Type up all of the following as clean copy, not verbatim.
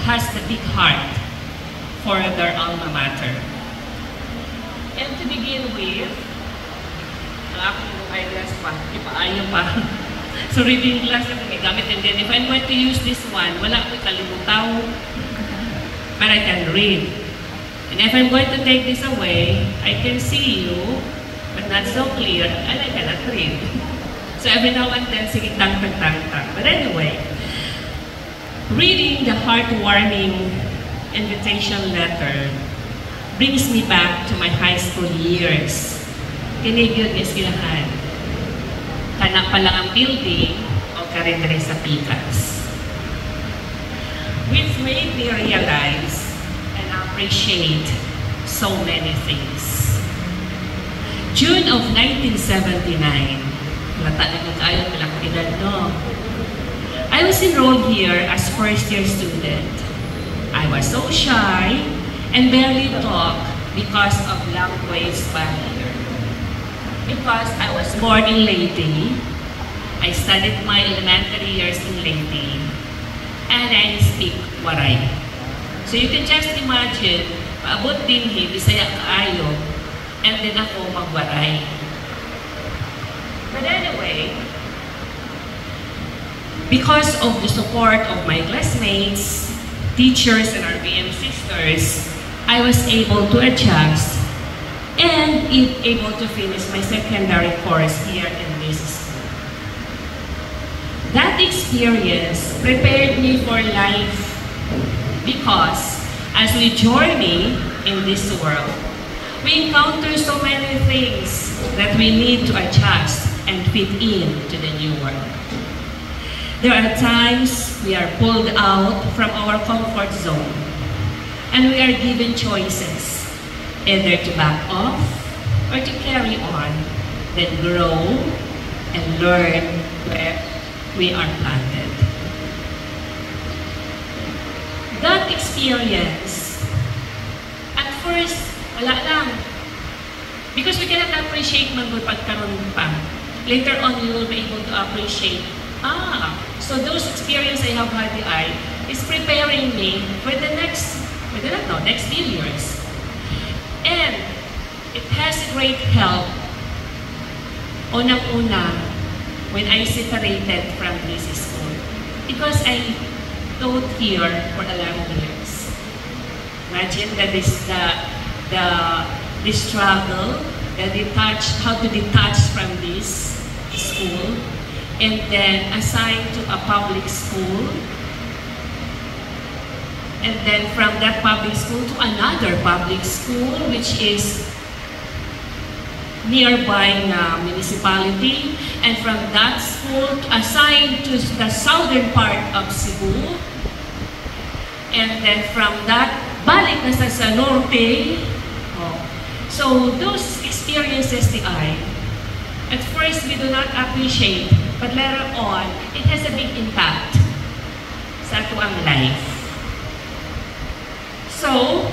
has the big heart for their alma mater. And to begin with, wala akong eyeglass pa, ipaayo pa. So reading glass na gamit, and then if I'm going to use this one, wala akong kalimutaw, but I can read. And if I'm going to take this away, I can see you, but not so clear, and I cannot read. So every now and then, sige, tang. But anyway, reading the heartwarming invitation letter brings me back to my high school years. Kinig yun eskwelahan. Kana pa lang ang building o karindere sa Pikas. Which made me realize and appreciate so many things. June of 1979, lata na nag-ayon bilang edad, no? I was enrolled here as first-year student. I was so shy and barely talked because of language barrier. Because I was born in Leyte, I studied my elementary years in Leyte, and I speak Waray. So you can just imagine, paabot din Bisaya kaayo, and then ako mag-Waray. But anyway, because of the support of my classmates, teachers, and RBM sisters, I was able to adjust and able to finish my secondary course here in this school. That experience prepared me for life because as we journey in this world, we encounter so many things that we need to adjust and fit in to the new world. There are times we are pulled out from our comfort zone and we are given choices, either to back off or to carry on, then grow and learn where we are planted. That experience, at first, wala lang. Because we cannot appreciate magul pagkaroon pa. Later on, you will be able to appreciate, so those experiences I have had is preparing me for the next few years. And it has great help, unang-una, when I separated from this school. Because I taught here for 11 years. Imagine that the struggle, how to detach from this school, and then assigned to a public school, and then from that public school to another public school, which is nearby municipality, and from that school assigned to the southern part of Cebu, and then from that, balik na sa norte. So those experiences at first we do not appreciate, but later on, it has a big impact sa ating life. So,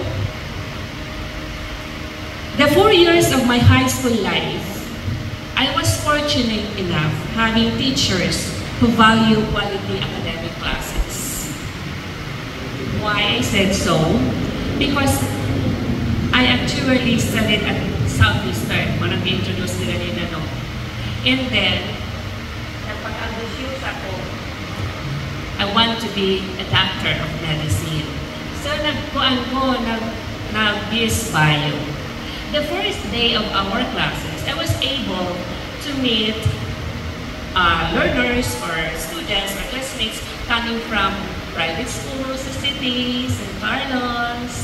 the 4 years of my high school life, I was fortunate enough having teachers who value quality academic classes. Why I said so? Because I actually studied at Southeastern, one of the introduced nila nila, no? And then, napag-ambitious ako, I want to be a doctor of medicine. So, nag-BS Bio. The first day of our classes, I was able to meet learners or students or classmates coming from private schools, the cities, St. Carlos,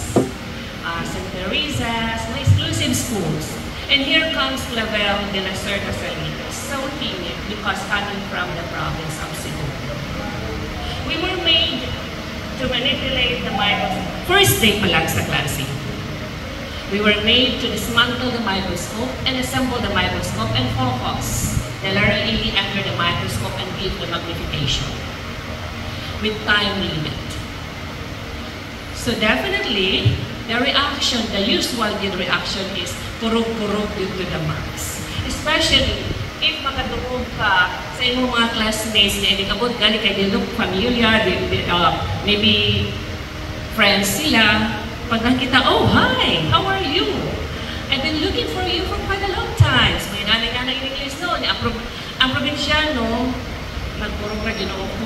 St. Teresa's, exclusive schools. And here comes Clavel de la Cerda Salinas, so timid because coming from the province of Cebu. We were made to manipulate the microscope. First day pa lang sa klase. We were made to dismantle the microscope and assemble the microscope and focus the literally under the microscope and give the magnification with time limit. So definitely, the usual reaction is kurog-kurog due to the marks. Especially if makadurog ka sa imong mga classmates na inikabot gali kay they look familiar, maybe friends sila. Pag nakita, oh, hi, how are you? I've been looking for you for quite a long time. So, may nanay-nanay in English noon. Ang probinsyano, nagpurong ka ginoo ko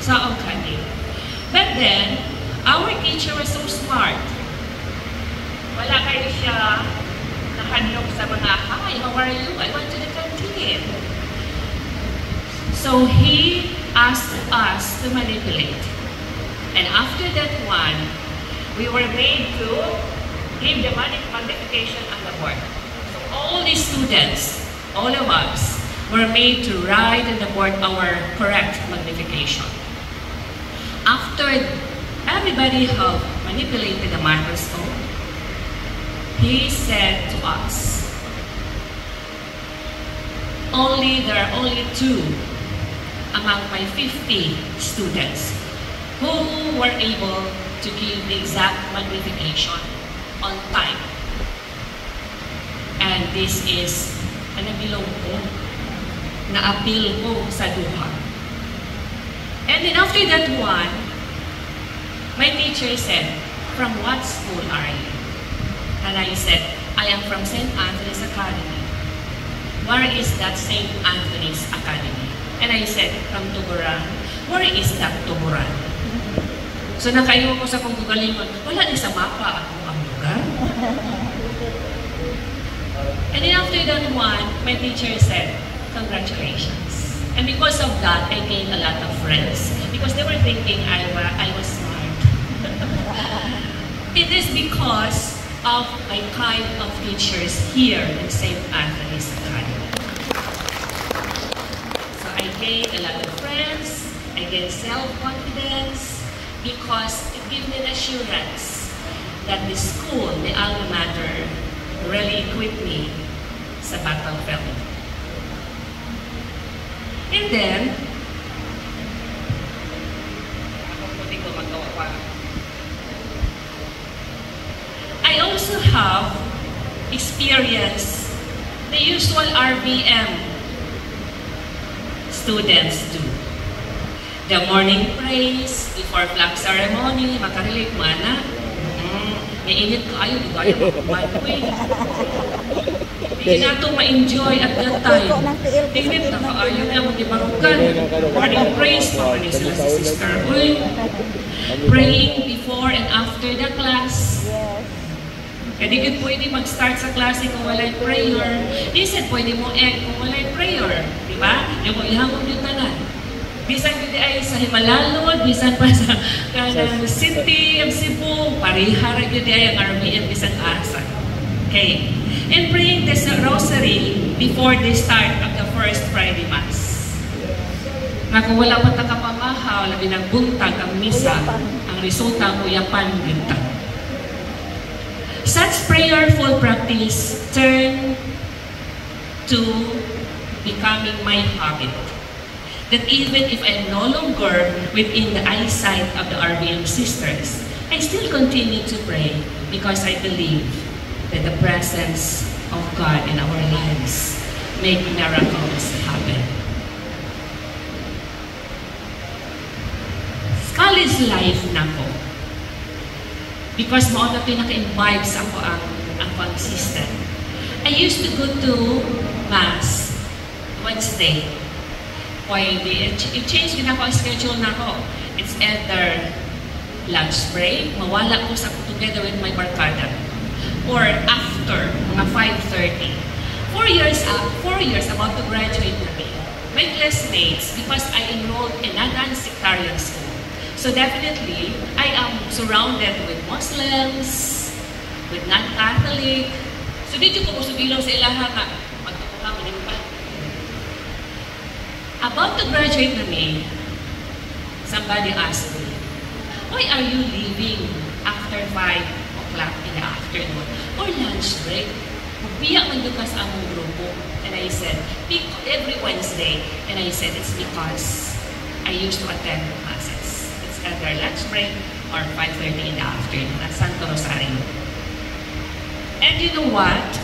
sa Okani. But then, our teacher was so smart. Wala kayo siya nakanlok sa mga, hi, how are you? I went to the canteen. So he asked us to manipulate. And after that one, we were made to give the magnification on the board. So all the students, all of us, were made to write on the board our correct magnification. After everybody have manipulated the microscope, he said to us, there are only 2 among my 50 students who were able to give the exact magnification on time. And this is nabilong ko, na-appeal ko sa duha. And then after that one, my teacher said, from what school are you? And I said, I am from St. Anthony's Academy. Where is that St. Anthony's Academy? And I said, from Tuburan. Where is that Tuburan? So nakaiwan ko sa kong gugalingon, wala din sa mapa ako ang lugar. And then after that one, my teacher said, congratulations. And because of that, I gained a lot of friends. Because they were thinking I was smart. It is because of my kind of teachers here in St. Anthony's Academy. So I gained a lot of friends, I gained self-confidence, because it gives me an assurance that the school, the alma mater, really equipped me sa battlefield. And then, I also have experienced the usual RBM students do. The morning praise, before flag ceremony, makarelate mo na. May init ko, ayaw, di ko ayaw makapal ko eh. Hindi na ito ma-enjoy at that time. Tingit na kaayaw na mo di barukan. Morning praise, morning sila si Sister Uy. Praying before and after the class. Kaya di good pwede mag-start sa klase kung wala'y prayer. Di said pwede mo end kung wala'y prayer. Di ba? Yung mo ihangon yung tanan. Bisan ko di ay sa Himalalod, bisan pa sa City of Cebu, parihara ko di ay ang RBM bisan asa. Okay. And praying the rosary before the start of the first Friday Mass. Nga kung wala pa takapamahaw, labi ng buntag ang misa, ang resulta ko yapan buntag. Such prayerful practice turned to becoming my habit. That even if I'm no longer within the eyesight of the RBM sisters, I still continue to pray because I believe that the presence of God in our lives make miracles happen. College life na ko. Because mo na pinaka-imbibe sa ako ang system. I used to go to Mass Wednesday. Pwede, i-change din ako ang schedule na ako. It's either lunch break, mawala ko sa together with my barkada, or after, mga 5:30. 4 years about to graduate na me. My classmates, because I enrolled in a non-sectarian school. So definitely, I am surrounded with Muslims, with non-Catholic. So dito ko subilaw sa ilaha ka, magtukuha mo din pa. About to graduate na me, somebody asked me, why are you leaving after 5 o'clock in the afternoon or lunch break? Magbiyak man doon ka sa among grupo. And I said, every Wednesday. And I said, it's because I used to attend classes. It's either lunch break or 5:30 in the afternoon at Santo Rosario. And you know what?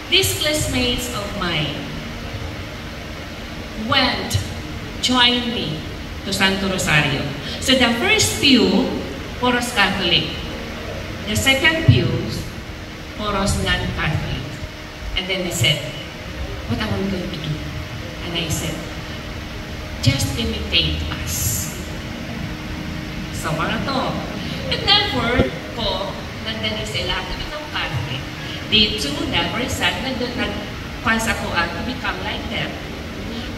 These classmates of mine, joined me to Santo Rosario. So the first pew, puros Catholic. The second pew, puros non-Catholic. And then they said, what are we going to do? And I said, just imitate us. So mga to. And never po, nandali sila to become Catholic. They too never said nagpans ako to become like them.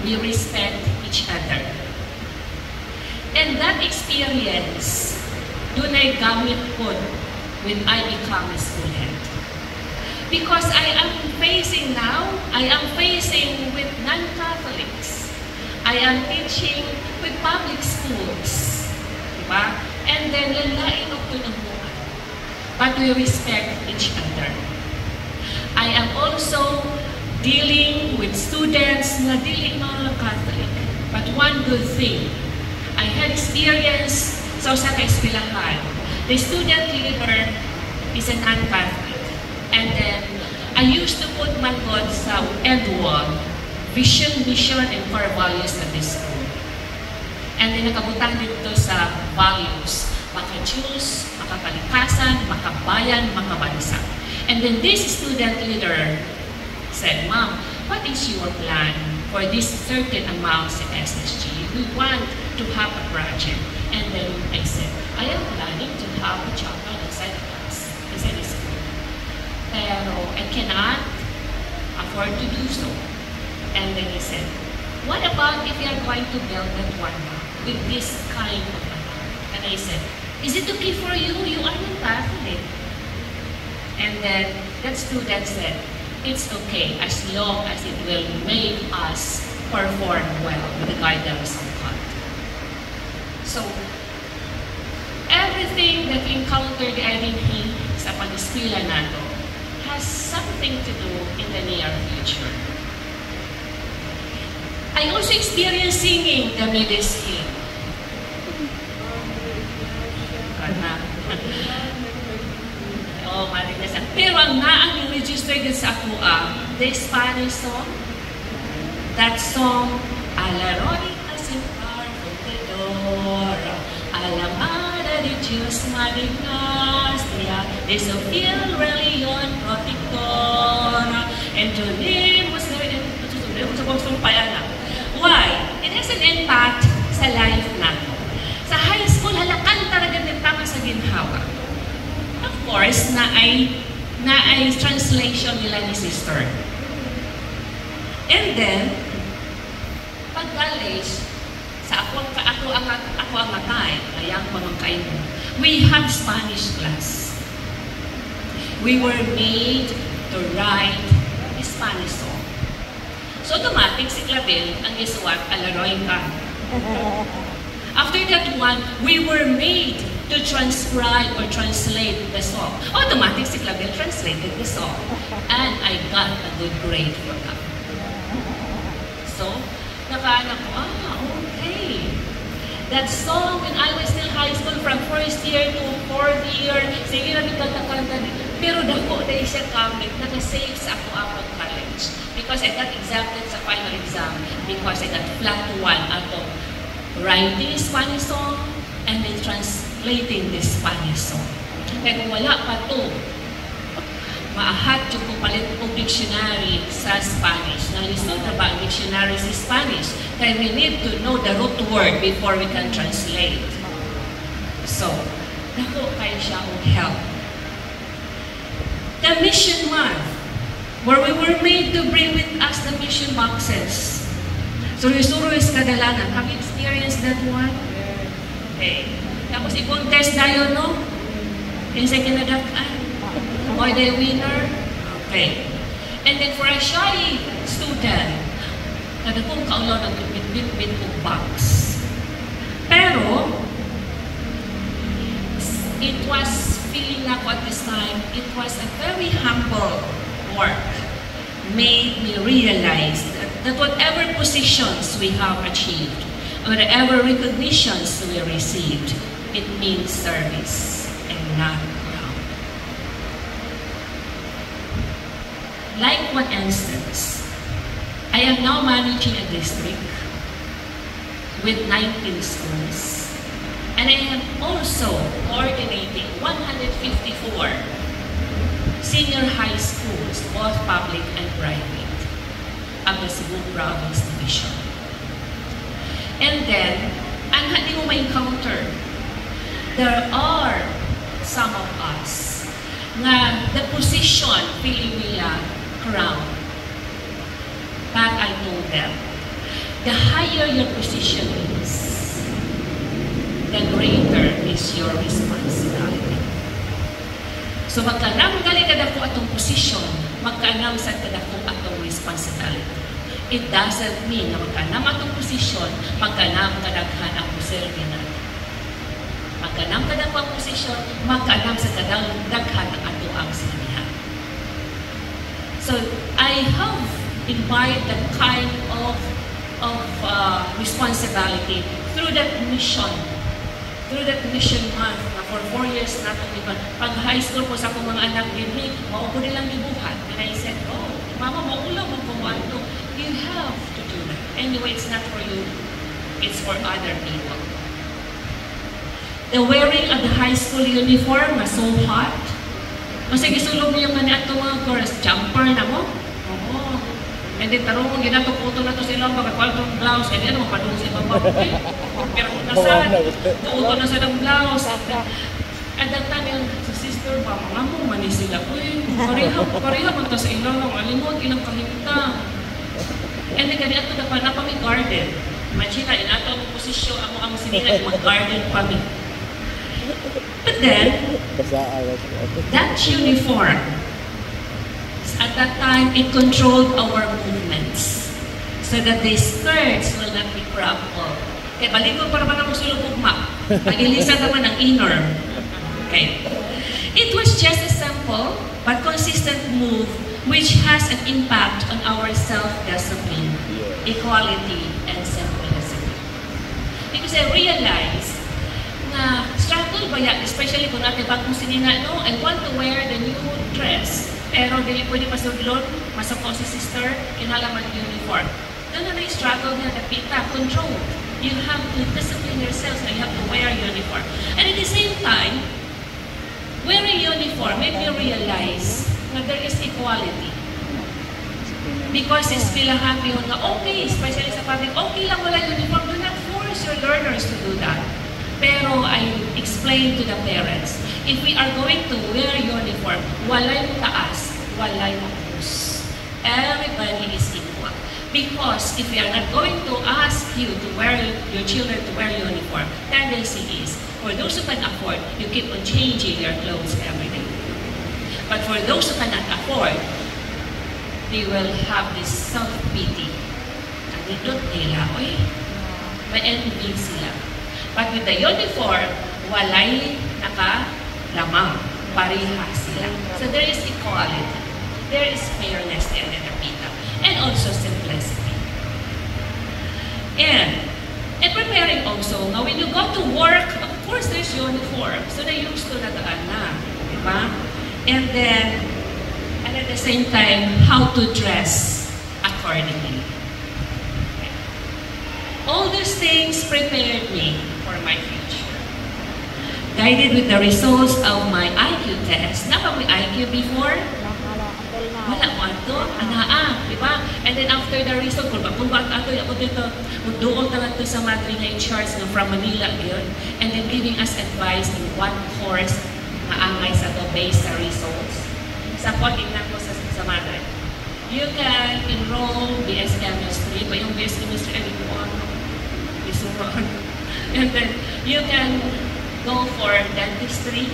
We respect each other. And that experience, doon ay gamit ko when I become a student. Because I am facing with non-Catholics. I am teaching with public schools. Diba? And then, lalain ako ng buhay. But we respect each other. I am also dealing with students na dili mga Catholic. But one good thing, I had experience sa usa ka eskwelahan. The student leader is a non-Catholic. And then, I used to put my God sa end wall, vision, mission, and core values of this school. And then, nakabutang dito sa values, maka-Diyos, makakalikasan, makabayan, makabansa. And then, this student leader said, Ma'am, what is your plan for this certain amounts in SSG? We want to have a project. And then I said, I am planning to have a chapel inside the class, inside the school. Pero I cannot afford to do so. And then he said, what about if you are going to build that one with this kind of amount? And I said, is it okay for you? You are not Catholic. And then that student said, it's okay as long as it will make us perform well with the guidance of God. So, everything that we encounter the identity sa pag-eskwela nato has something to do in the near future. I also experienced singing the Methodist hymn. Pero ang naang registered sa ako the Spanish song, that song, a la Ronica sin Confedora, a la Madre de Dios Madignasia, de su fiel religión protectora, and to name was there, why? It has an impact sa life nato. Sa high school, halakan talaga ng tama sa ginhawa. Of course, na ay translation nila ni sister. And then, pag college, sa ako ang matay, ayang mga kayo, we have Spanish class. We were made to write a Spanish song. So automatic si Clavel ang isuwat alaroy ka. After that one, we were made to transcribe or translate the song. Automatic si Clavel translated the song. And I got a good grade for that. So, nakaanak ko, okay. That song when I was still high school from first year to fourth year, sige na nagkakanta. Pero dako dahil siya kamit, nakasave sa ako upon college. Because I got exempted sa final exam because I got flat 1 out of writing Spanish song and then translating the Spanish song. Kaya kung wala pa to, maahat yung palit kong dictionary sa Spanish. Nalisod na ba ang dictionary sa Spanish? Kaya we need to know the root word before we can translate. So, naku, kaya siya ang help. The mission month, where we were made to bring with us the mission boxes. Suruy-suruy sa kadalanan. Have you experienced that one? Okay. Tapos i-contest tayo, no? Kinsay kinadakan. Or the winner? Okay. And then for a shy student, kada kong kaulo ng bit-bit of box. Pero, it was feeling ako at this time, it was a very humble work. Made me realize that whatever positions we have achieved, whatever recognitions we received, it means service and not crown. Like one instance, I am now managing a district with 19 schools. And I am also coordinating 154 senior high schools, both public and private, of the Cebu Province Division. And then, ang hindi mo ma-encounter, there are some of us na the position Pilipila crown. But I told them, the higher your position is, the greater is your responsibility. So magkanam gali kada ko atong posisyon, magkanam sa kada ko atong responsibility. It doesn't mean na magkanam atong posisyon, magkanam kadaghan ang serve na. Magkanam kada ko ang posisyon, magkanam sa kadaghan ang ato ang sinabihan. So I have imbibed that kind of responsibility through that mission month na for 4 years na itong pag high school po sa akong mga anak din, maupo nilang gibuhat. And I said, oh, mama, mauulaw mo kumando. You have to do that. Anyway, it's not for you. It's for other people. The wearing of the high school uniform was so hot. Kasi gisulog mo yung mga mga chorus, jumper na mo. Oo. And then tarong mo ginatukuto na to silang pagkakwaltong blouse. And then mapadung si Papa. Pero kung nasaan, tuuto na silang blouse. At that time yung sister pa, mga mo mani sila. Uy, pareha man ta sa ilang lang. Alimot, ilang kahimta. And then kani ato na pa, napami garden. Imagine na, inato ang posisyon, ang sinila, yung garden pa mi. But then, that uniform, at that time, it controlled our movements so that the skirts will not be cropped off. Okay, balik ko para ba na sulong ugma. Pag-ilisan naman ang inner. Okay. It was just a simple but consistent move which has an impact on our self-discipline, equality, and simplicity. Because I realized na struggle ba yan, especially kung natin bagong sinina, no, I want to wear the new dress. Pero dili pwede masudlon, masako si sister, kinalaman yung uniform. Doon na struggle niya, kapita, control. You have to discipline yourself, so you have to wear uniform. And at the same time, wearing uniform made me realize na there is equality. Because it's feel happy na okay, especially sa public, okay lang wala uniform, do not force your learners to do that. Pero I explain to the parents, if we are going to wear uniform, walay mo taas, walay mo kus. Everybody is equal. Because if we are not going to ask you to wear your children to wear uniform, tendency is, for those who can afford, you keep on changing your clothes every day. But for those who cannot afford, they will have this self-pity. Nandito nila, oy, ma-envy sila. But with the uniform, walay nakalamang, pariha sila. So there is equality. There is fairness there in the pita. And also simplicity. And preparing also, now when you go to work, of course there's uniform. So they used to nagaan na. Diba? And then, and at the same time, how to dress accordingly. Okay. All these things prepared me for my future. Guided with the results of my IQ test. Napa may IQ before? Wala mo ato, anaa, di ba? And then after the result, kung ba ato, ako dito, magduol talaga to sa madre na in charge ng from Manila yun. And then giving us advice in what course maangay sa to based sa results. Sa tingnan ko sa madre. You can enroll BS Chemistry, pa yung BS Chemistry, ay dito ano, isuron. And then you can go for dentistry,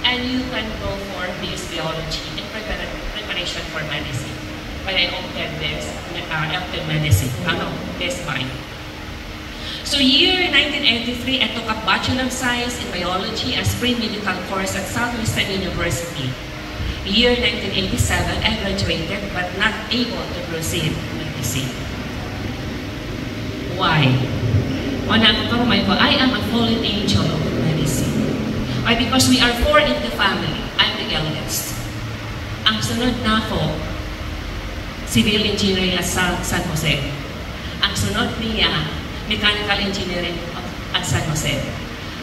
and you can go for BS Biology in preparation for medicine. But I opted this, opted medicine. This fine. So year 1983, I took up Bachelor of Science in Biology as pre-medical course at Southwestern University. Year 1987, I graduated but not able to proceed with medicine. Why? I am a fallen angel of medicine. Why? Because we are 4 in the family. I'm the eldest. Ang sunod na ako, civil engineering at San Jose. Ang sunod niya, mechanical engineering at San Jose.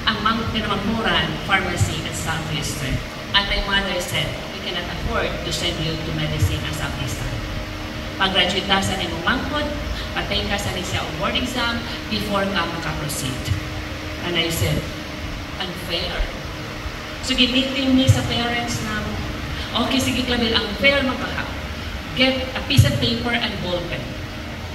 Ang pinamanghuran, pharmacy at Southeastern. And my mother said, we cannot afford to send you to medicine at Southeastern. Pag-graduate ka sa nimong mangkod, patay ka sa siya board exam before ka makaproceed. And I said, unfair. So, giniting ni sa parents na, okay, sige Clavel, ang fair magkahap. Get a piece of paper and ball pen.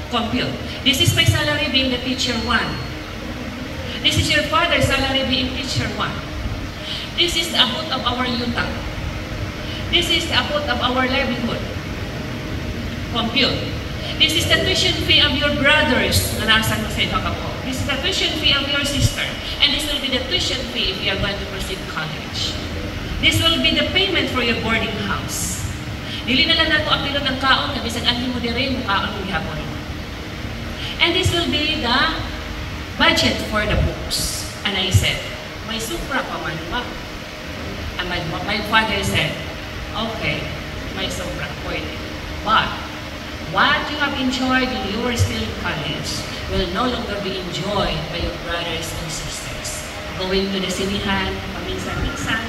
Compute. This is my salary being the teacher 1. This is your father's salary being teacher 1. This is the abot of our yuta. This is the abot of our livelihood. Compute. This is the tuition fee of your brothers na nasa po. This is the tuition fee of your sister. And this will be the tuition fee if you are going to proceed college. This will be the payment for your boarding house. Dili na lang nato apilot ng kaon, kabisag anhin mo dire mo kaon ng hapon. And this will be the budget for the books. And I said, may supra pa man ba? And my father said, okay, may supra, pwede. But, what you have enjoyed when you were still in college will no longer be enjoyed by your brothers and sisters. Going to the sinihan, paminsan-minsan,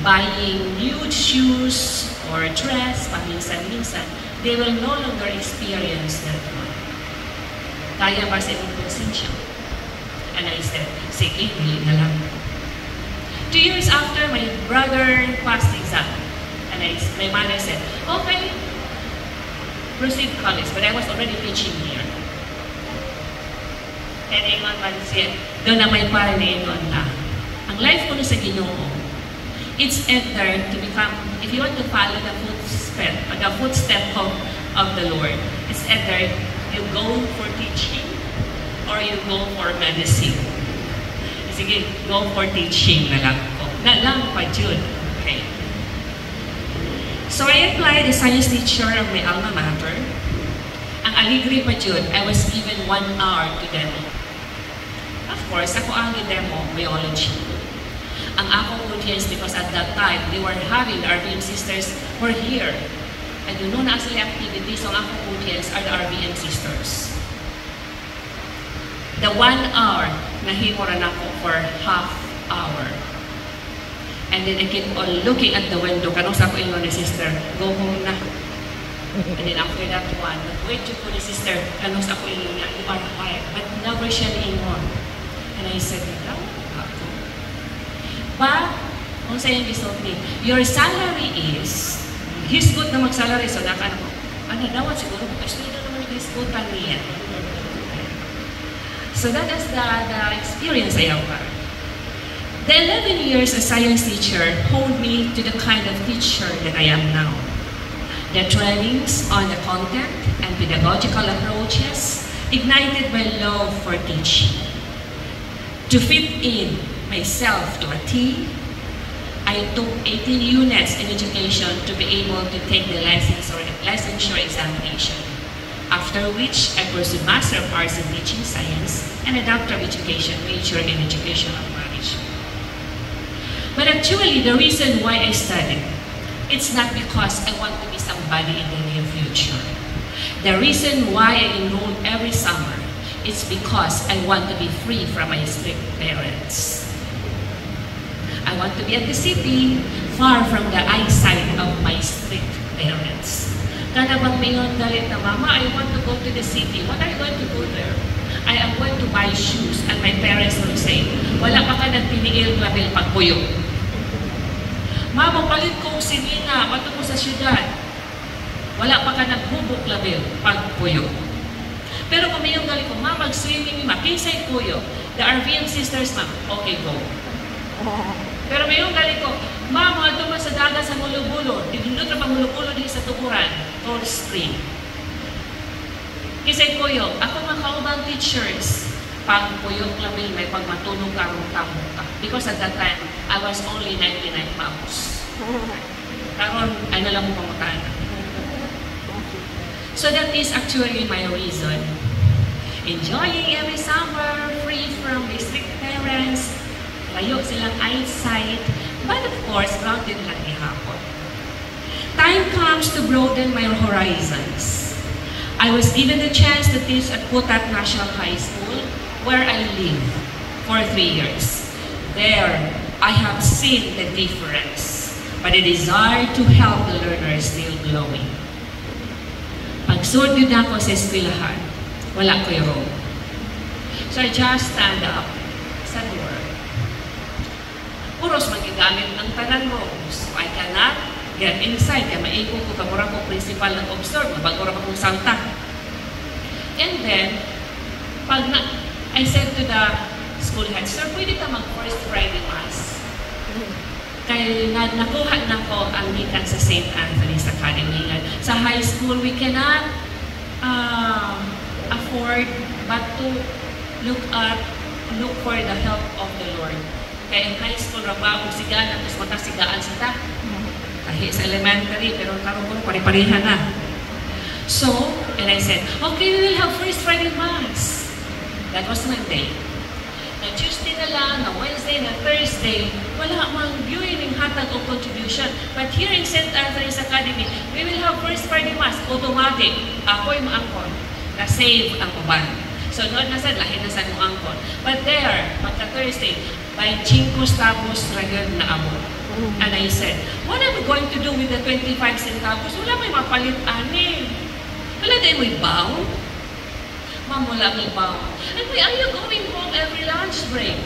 buying huge shoes or dress, paminsan-minsan, they will no longer experience that one. Kaya ba sa ibang konsensya? And I said, sige, hindi na lang. 2 years after, my brother passed the exam. And my mother said, okay, proceed college, but I was already teaching here. And ingon man siya, doon na may palinon na. Ang life ko na sa Ginoo, it's either to become, if you want to follow the footstep of the Lord, it's either you go for teaching or you go for medicine. Sige, go for teaching na lang ko. Na lang pa yun. Okay. So I applied the science teacher of my alma mater. Ang aligri pa yun, I was given 1 hour to demo. Of course, ako ang demo, biology. Ang akong audience, because at that time, they were having, the RVM sisters were here. And you know na sila activities, so ang akong audience are the RVM sisters. The 1 hour, nahimuran ako for half hour. And then I keep on looking at the window. Kanong sa ko ingon ni sister, go home na. And then after that one, wait to ko ni sister, kanong sa ko ingon niya, you are quiet. But never siya ingon. And I said, no, ako. But, kung sa yung result ni, your salary is, he's good na mag-salary, so naka ko, ano daw, siguro, estudo naman yung hisgutan niya. So that is the experience I have had. The 11 years as science teacher honed me to the kind of teacher that I am now. The trainings on the content and pedagogical approaches ignited my love for teaching. To fit in myself to a T, I took 18 units in education to be able to take the licensure examination. After which, I pursued Master of Arts in Teaching Science and a Doctor of Education major in Educational Management. But actually, the reason why I studied, it's not because I want to be somebody in the near future. The reason why I enrolled every summer, it's because I want to be free from my strict parents. I want to be at the city, far from the eyesight of my strict parents. Kada bang mayon dalit na, Mama, I want to go to the city. What are you going to go there? I am going to buy shoes. And my parents will say, wala pa ka nagpinigil Clavel pagpuyo. Mama, palit ko si Nina, mato ko sa syudad. Wala pa ka naghubok Clavel pagpuyo. Pero kung mayong galing ko, Ma, mag-swimming ma, kinsay kuyo. The RVM sisters, ma'am, okay, go. Pero mayong galing ko, Ma, mga duman sa daga sa Mulubulo. Dindot na pang Mulubulo din sa Tukuran, Cold Spring. Kisay kuyo, ako mga kaubang teachers, pag puyo Clavel, may pagmatulong karong-karong ka. Because at that time, I was only 99 pounds. Karon, ay nalang mo pamatana. So that is actually my reason. Enjoying every summer, free from strict parents, layo silang eyesight, but of course, grounded lang ihapon. Time comes to broaden my horizons. I was given the chance to teach at Putat National High School, where I live for 3 years. There, I have seen the difference, but the desire to help the learners still glowing. Pagsud yun ako sa eskwelahan, wala ko yung room. So I just stand up sa door. Puros magigamit ng tanan mo. So I cannot get inside. Kaya maikot ko kamura ko principal ng observe. Mabagura ko kong salta. And then, I said to the school head, Sir, pwede ka mag-first Friday Mass? Kaya nakuha na ko ang gikan sa St. Anthony's Academy. Sa high school, we cannot afford but to look for the help of the Lord. Kaya in high school, rabaw, sigaan, at mas matasigaan sila. Kahit sa elementary, pero karoon ko pari-parihan na. So, and I said, okay, we will have first Friday Mass. That was Monday. Na Tuesday na lang, na Wednesday, na Thursday, wala mang viewing ng hatag o contribution. But here in St. Anthony's Academy, we will have first Friday Mass. Automatic. Ako'y maangkon. Na-save ang uban. So, noon na sa lahi na sa angkon. But there, pagka-Thursday, by 5 centavos ragad na abot. And I said, what am I going to do with the 25 centavos? Wala may mapalit ani. Wala din mo'y bound. Ma'am, wala may bound. And why are you going home every lunch break?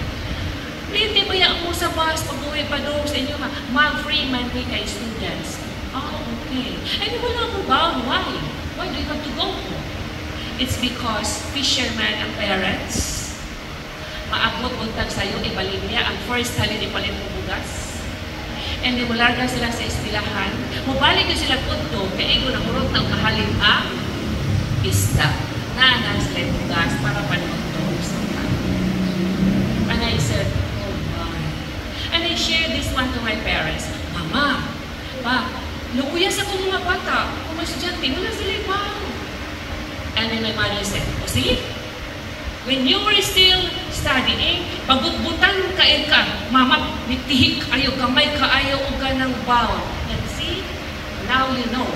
Pwede ba yan mo sa bus pag-uwi pa doon sa inyo? Ma'am, free monthly kay students. Oh, okay. And wala mo bound. Why? Why do you have to go home? It's because fishermen ang parents maabot untag sa'yo, ibalik niya ang first halin ipalit ng bugas. And di mularga sila sa eskwelahan. Mubalik yun sila punto, kaya ego na murot ng mahalin ang isda. Naanan sila yung bugas para panunod sa tao. And I said, oh my. And I shared this one to my parents. Mama, Pa, lukuya sa kong mga bata. Kung masyadyanti, wala sila ipaw. And then my mother said, o sige, when you were still studying, pagutbutan ka, mama, bitihik kayo, kamay kaayo o ka ng bound. And see, now you know,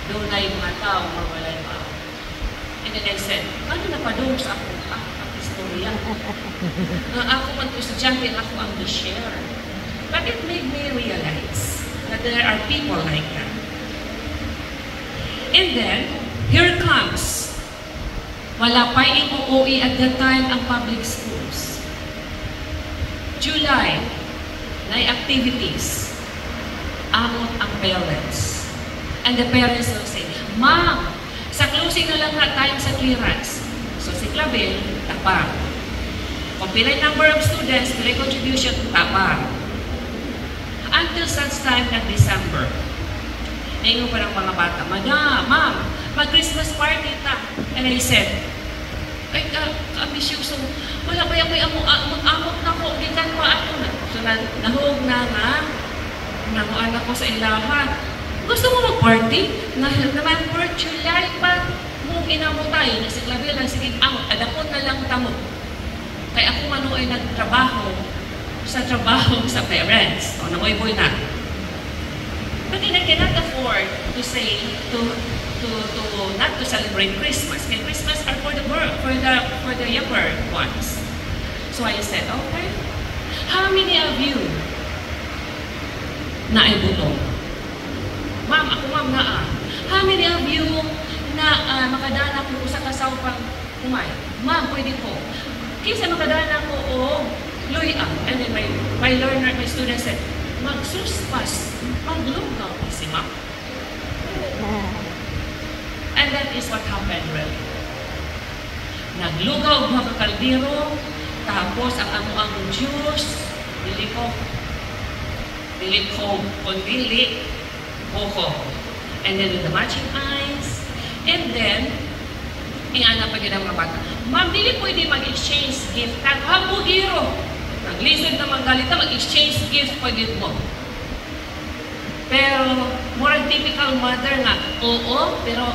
doon na yung mga tao, mawalay ba. And then I said, ano na pa doon sa ako, ang istorya? Ako man to estudyante, ako ang share. But it made me realize that there are people like that. And then, here comes, wala pa iuwi at that time ang public schools. July, na activities, amot ang parents. And the parents will say, Ma'am, sa closing na lang na time sa clearance. So si Clavel, tapang. Kung pilay number of students, pilay contribution, tapang. Until such time na December. Ngayon pa ng mga bata, Ma'am, mag-Christmas party ta. And I said, ay, ambisyoso, wala ba yung may amot na ko, gitan pa ako na. So, nahog na nga, nakuan ako sa ilahan. Gusto mo mag-party? Naman for July pa, mong inamot tayo, na si Clavel lang, sige, amot, adapon na lang tamot. Kaya ako man ay nagtrabaho sa parents. O, namoy-boy na. But then I cannot afford to say, not to celebrate Christmas. And Christmas are for the younger ones. So I said, okay, how many of you na ay butong? Ma'am, ako ma'am na How many of you na makadana po sa kasawpang kumay? Ma'am, pwede po. Kinsa makadana ko o luya. And then my learner, my student said, magsuspas, maglugaw si ma'am. And that is what happened really. Naglugaw mga kaldero, tapos ang juice, dili ko, kundili, koko. And then with the matching eyes, and then, ingana pa yun ang mga bata. Ma'am, dili pwede mag-exchange gift. Habugiro. Nag-listen naman galita, mag-exchange gift pwede mo. Pero, more typical mother nga, oo, pero,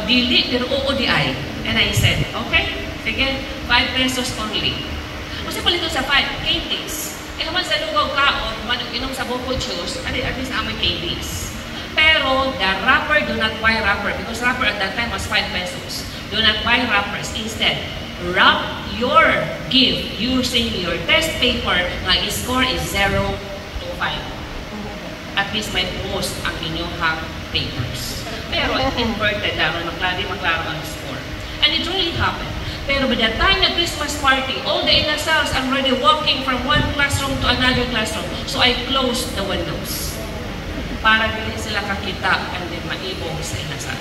dili, pero oo di ay. And I said, okay, sige, 5 pesos only. Kasi pala ito sa 5, candies. Eh, naman sa lugaw kaon, inom sa buko juice, at least amoy candies. Pero, Pero the wrapper, do not buy wrapper because wrapper at that time was 5 pesos. Do not buy wrappers. Instead, wrap your gift using your test paper na score is 0 to 5. At least may post ang inyong papers. Pero inverted na, maklaro ang score. And it really happened. Pero by the time the Christmas party, all the inasals are already walking from one classroom to another classroom. So I closed the windows para dili sila kakita and then maibong sa inasal.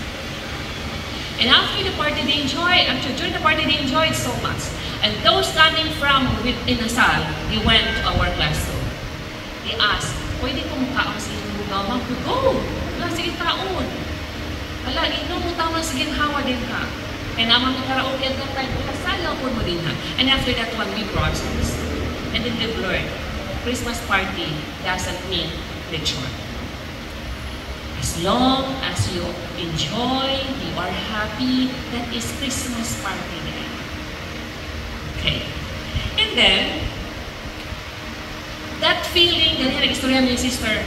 And after the party, they enjoyed. During the party, they enjoyed so much. And those coming from within inasal, they went to our classroom. They asked, pwede kong makaon sa inyong lugaw? Go! Wala, sige kaon. Wala, inom mo tama, sige hawa din ka. And naman ng karaoke at that time, sala po mo din ha. And after that one, we brought some. And then they've learned, Christmas party doesn't mean ritual. As long as you enjoy, you are happy, that is Christmas party then. Okay. And then, that feeling, ganyan nag-istorya niya sister,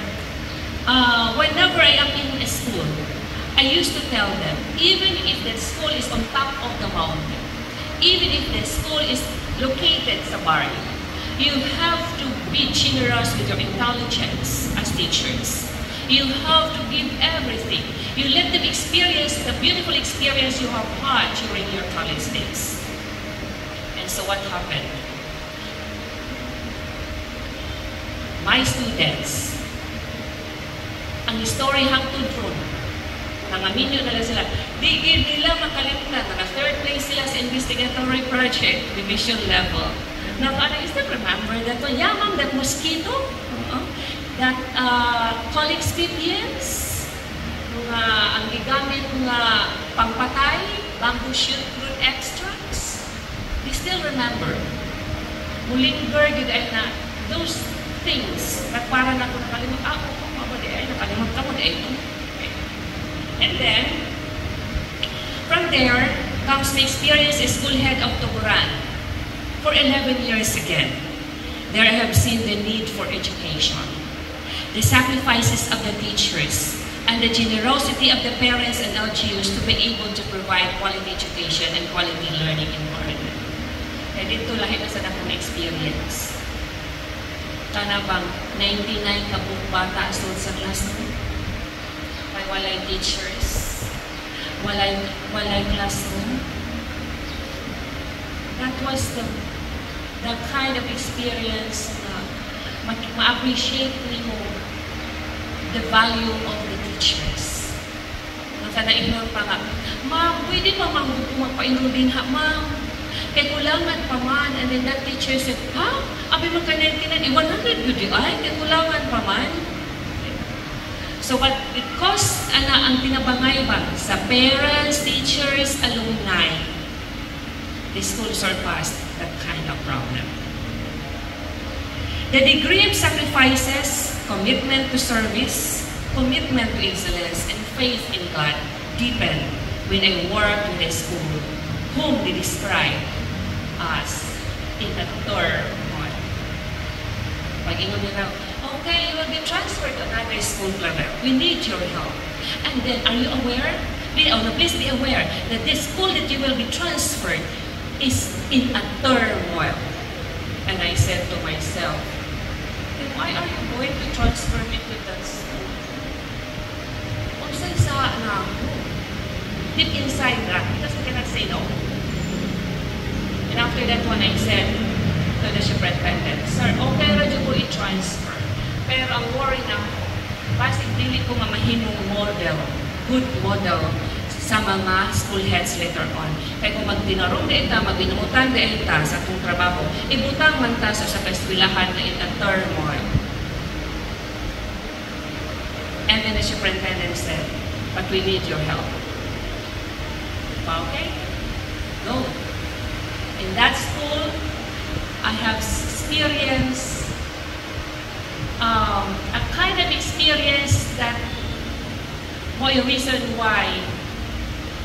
whenever I am in a school, I used to tell them, even if the school is on top of the mountain, even if the school is located sa barrio, you have to be generous with your intelligence as teachers. You have to give everything. You let them experience the beautiful experience you have had during your college days. And so what happened? My students, ang story hangtod ron, nangaminyo na sila. Di nila makalimutan. Naka-third place sila sa investigatory project, division level. I still remember that one. Yeah, ma'am, that mosquito. That colic excipients. Ang gigamit nga pangpatay, bamboo shoot root extracts. They still remember. Mulinger, good ay na. Those things, na para na ko nakalimut. Nakalimut ka mo, di ito. And then, from there, comes the experience as school head of Tuburan. For 11 years again, there I have seen the need for education, the sacrifices of the teachers, and the generosity of the parents and LGUs to be able to provide quality education and quality learning environment. Kaya dito lahat na sa akong experience. Kana bang 99 kabuk bata sa classroom? Walay teachers, walay classroom. That was the kind of experience na ma-appreciate mo the value of the teachers. Nakana-ignore pa nga, ma'am, pwede pa magpa-enroll din ha, ma'am. Kaya kulangan pa man. And then that teacher said, ha? Abi magka-99, 100 good ay? Kaya kulangan pa man. So, but because ang tinabangay ba sa parents, teachers, alumni, the school surpassed that kind of problem. The degree of sacrifices, commitment to service, commitment to excellence, and faith in God deepened when I worked with a school whom they describe as in a turmoil. Pag-ingon nila, okay, you will be transferred to another school level. We need your help. And then, are you aware? Please be aware that this school that you will be transferred is in a turmoil. And I said to myself, then why are you going to transfer me to that school? Unsay sa na ako? Deep inside that, because I cannot say no. And after that one, I said to the superintendent, sir, okay, radyo ko i-transfer. Pero ang worry na ako, basig dili ko nga mahimong model, good model sa mga school heads later on. Kaya kung magtinarong na ita, magbinuutan na ita sa itong trabaho, ibutang man ta sa kaswilahan na ita turmoil. And then the superintendent said, but we need your help. Okay? Go. In that school, I have experienced a kind of experience that was a reason why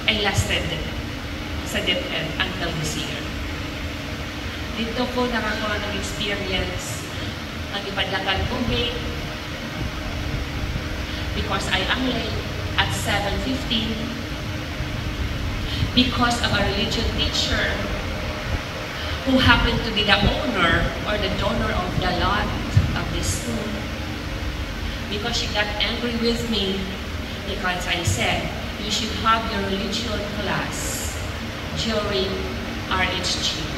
I lasted sa DepEd until this year. Dito ko nakakuha ng experience ng ipadlakan ko gate because I am late at 7:15 because of a religion teacher who happened to be the owner or the donor of the lot of this school. Because she got angry with me because I said, you should have your religion class during RHGP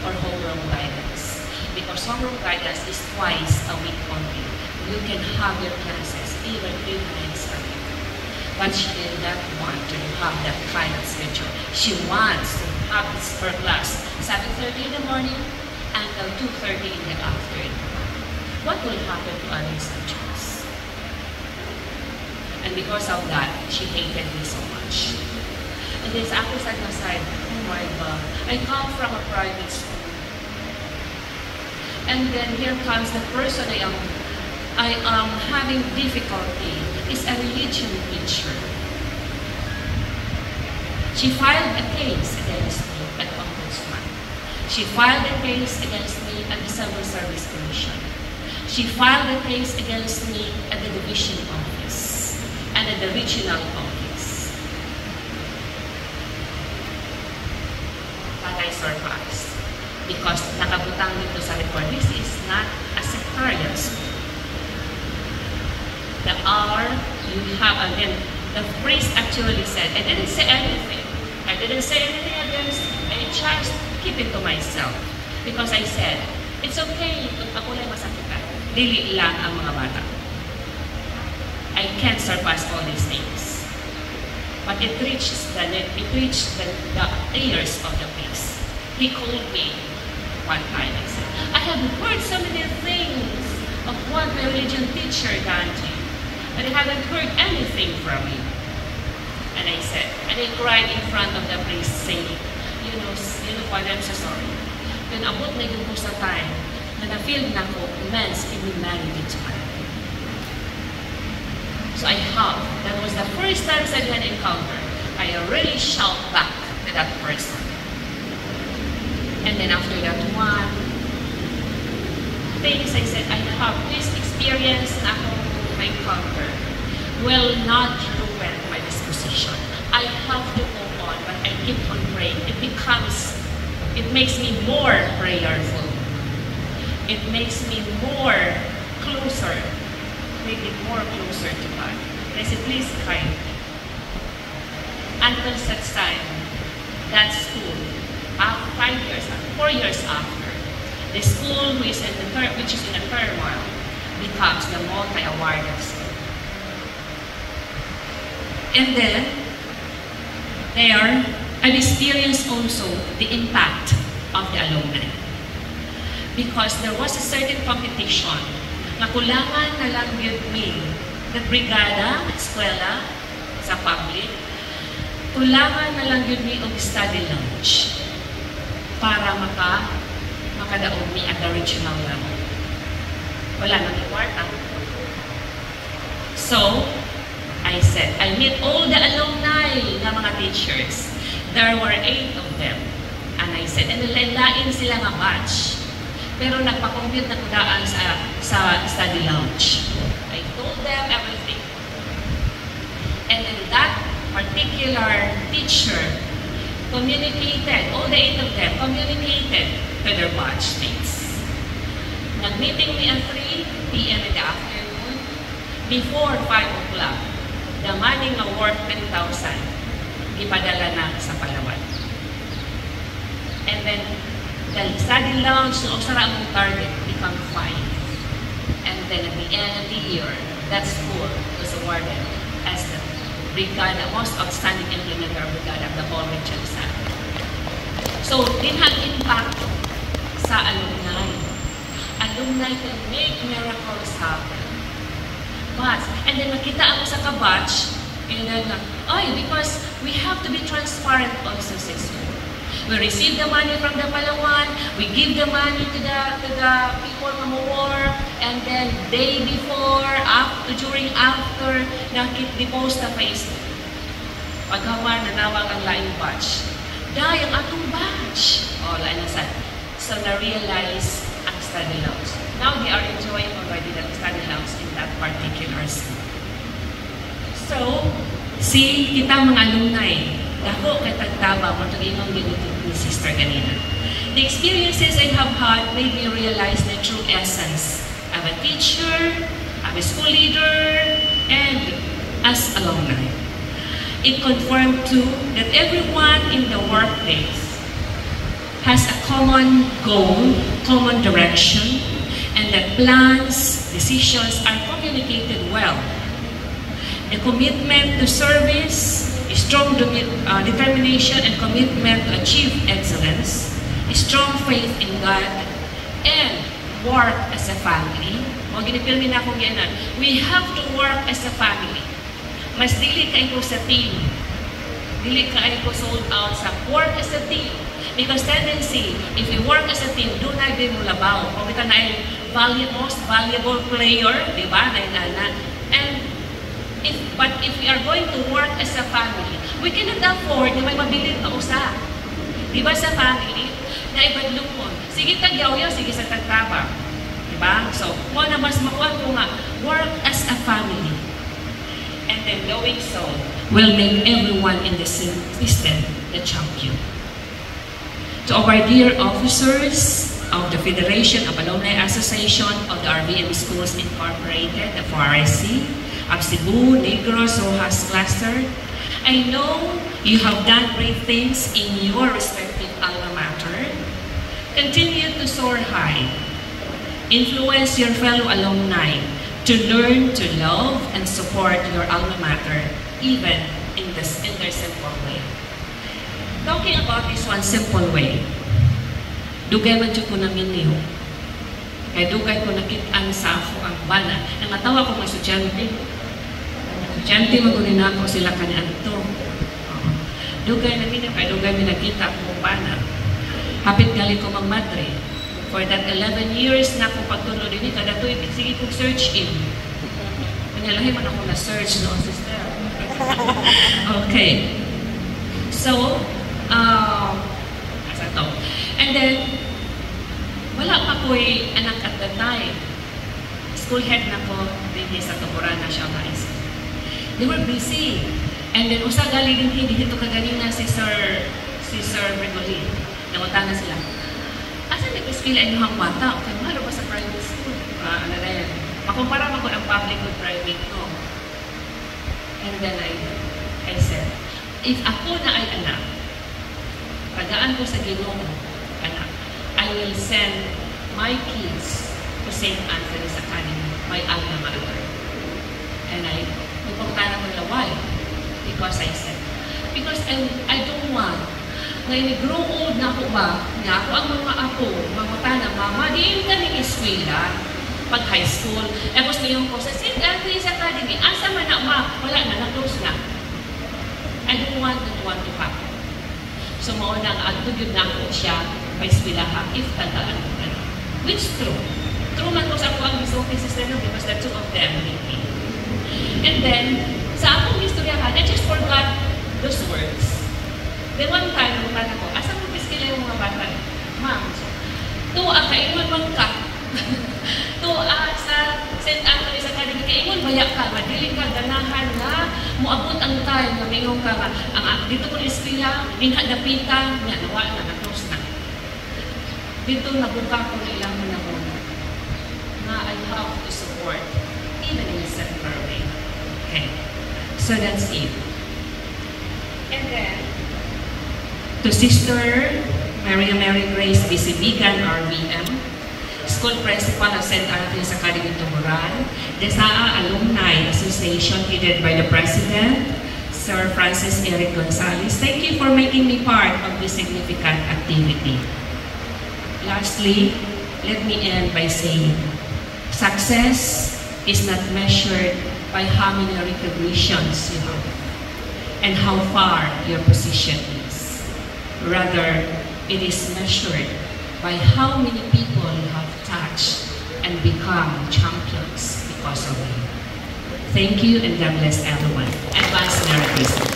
or homeroom guidance. Because homeroom guidance is twice a week only. You can have your classes even 3 times a week. But she did not want to have that kind of schedule. She wants to have her class 7:30 in the morning until 2:30 in the afternoon. What will happen to other subjects? And because of that, she hated me so much. And this after side by side, oh my God, I come from a private school. And then here comes the person I am having difficulty is a religion teacher. She filed a case against me at Ombudsman. She filed a case against me at the Civil Service Commission. She filed a case against me at the division office and at the regional office. But I surpassed because nakabutang dito sa record, this is not a sectarian school. The hour you have, again, the priest actually said, I didn't say anything. I didn't say anything against, I just keep it to myself. Because I said, it's okay kung ako lang masakitan. Dili lang ang mga bata. I can't surpass all these things. But it reached the ears of the priest. He called me one time and said, I have heard so many things of what my religion teacher done to you. But I haven't heard anything from you. And I said, and I cried in front of the priest saying, you know, Father, I'm so sorry. Then abot na yung sa time na na-feel na ko immense humanity to my life. So I have, that was the first time I had an encounter. I really shout back to that person. And then after that one, things I said, I have this experience na ako my encounter will not ruin my disposition. I have to go on, but I keep on praying. It makes me more prayerful. It makes me more closer, maybe more closer to God. And I said, please guide me. Until such time, that school, 4 years after, the school which is in a turmoil, becomes the multi-awarded school. And then, I've experienced also the impact of the alumni. Because there was a certain competition na kulangan na lang yun me, the brigada, eskwela, sa public, kulangan na lang yun me og study lunch para makadaog me at the regional level. Wala nang kwarta. So, I said, I meet all the alumni ng mga teachers. There were 8 of them. And I said, and lain sila nga batch. Pero nagpa-compute na kudaan sa study lounge. I told them everything. And then that particular teacher communicated, all the 8 of them communicated to their batch mates. Nag-meeting me at 3 p.m. in the afternoon. Before 5 o'clock, the money nga worth 10,000, ipadala na sa Palawan. And then, the study lounge, noong sara mong target, become 5. And then at the end of the year, that school was awarded as the brigada, most outstanding implementer brigada of the whole region. So, din have impact sa alumni. Alumni can make miracles happen. But, and then makita ako sa kabatch, and then, because we have to be transparent also sa school. We receive the money from the Palawan, we give the money to the people from war, and then day before, during, after, nakit-depost na Facebook. Pagkaman, nanawag ang laing batch. Dahil ang atong batch. Lain na sad. So, na-realize ang study loans. Now, they are enjoying already the study loans in that particular school. So, si kita mga alumni, dako kay tagtaba mo ito imong ginutot ni Sister kanina. The experiences I have had made me realize the true essence of a teacher, of a school leader, and as alumni. It confirmed too that everyone in the workplace has a common goal, common direction, and that plans, decisions are communicated well. The commitment to service, strong determination and commitment to achieve excellence, strong faith in God, and work as a family. We have to work as a family. Mas dili kayo sa team. Dili kayo sold out sa work as a team. Because tendency, if you work as a team, do na din mo labaw. Kung kita na most valuable player, di ba? And if we are going to work as a family, we cannot afford na may mabilin pa usa. Di ba sa family? Na ibadlong mo. Sige tagyaw-yaw, sige sa tagtaba. Di ba? So, kung na mas makuha ko nga, work as a family. And then doing so will make everyone in the system the champion. To our dear officers of the Federation of Alumni Association of the RVM Schools Incorporated, the FRSC, of Cebu, Negros, Rojas Cluster, I know you have done great things in your respective alma mater. Continue to soar high. Influence your fellow alumni to learn to love and support your alma mater, even in their simple way. Talking about this one simple way, dugay man ko namin niyo. Kaya dugay ko nakitaan sa ako ang bana. Nangatawa ko mga estudyante. Estudyante magunin ako sila kanyan ito. Dugay na niyo, kaya dugay may nakita ko bana. Hapit gali ko mang madre. For that 11 years na akong pagtulo din, kada to, sige kong search in. Kanyalahi man ako na-search noon, sister. Okay. So, asa to. And then, wala pa ko'y anak at that time. School head na ko, din sa Tuburan na siya guys. They were busy. And then, usa gali din dito kaganina si Sir Bregolin. Nangutan na sila. Asa nag-skill ay nuhang bata? Kaya mahalo ba sa private school? Ano na yan? Makumpara mo ko ang public with private ko. And then I said, if ako na ay anak, pagaan ko sa Ginoo, anak, I will send my kids to St. Anthony's Academy, my alma mater. And nagpunta na ko nila, why? Because I said, because I don't want ngayon, grow old na ako ba? Nga ako ang mga apo, mga tanang, mama, diin ka ng eskwela pag high school. Tapos ngayon ko sa St. Anthony's Academy, asa man na, ma, wala na, na-close na. I don't want that one to happen. So, mauna ang agtugid na ako siya pa eskwelaha, if tagaan ko na. Which true. True man ko sa ako ang resulting sister because the two of them with me. And then, sa akong istoryahan, I just forgot those words. Then one time, nabutan ako, asa mo piskila yung mga bata? Ma'am, tuwa ka, ingon bang ka? Tuwa sa St. Anthony's Academy, ingon baya ka, madili ka, ganahan na, muabot ang time, namingong ka nga, dito ko ispila, inhadapita, nga, nawa na, na-close na. Dito nabuka ko na ilang manahon na I have to support, even in a secular way. Okay, so that's it. And then, to Sister Maria Mary Grace Bisibigan, RVM, School Principal of St. Anthony's Academy, Tuburan, the SAA Alumni Association headed by the President, Sir Francis Eric Gonzalez. Thank you for making me part of this significant activity. Lastly, let me end by saying, success is not measured by how many recognitions you have and how far your position is. Rather, it is measured by how many people you have touched and become champions because of you. Thank you and God bless everyone. Advance Merry Christmas.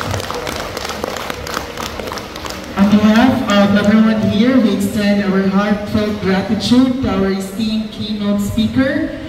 On behalf of everyone here, we extend our heartfelt gratitude to our esteemed keynote speaker,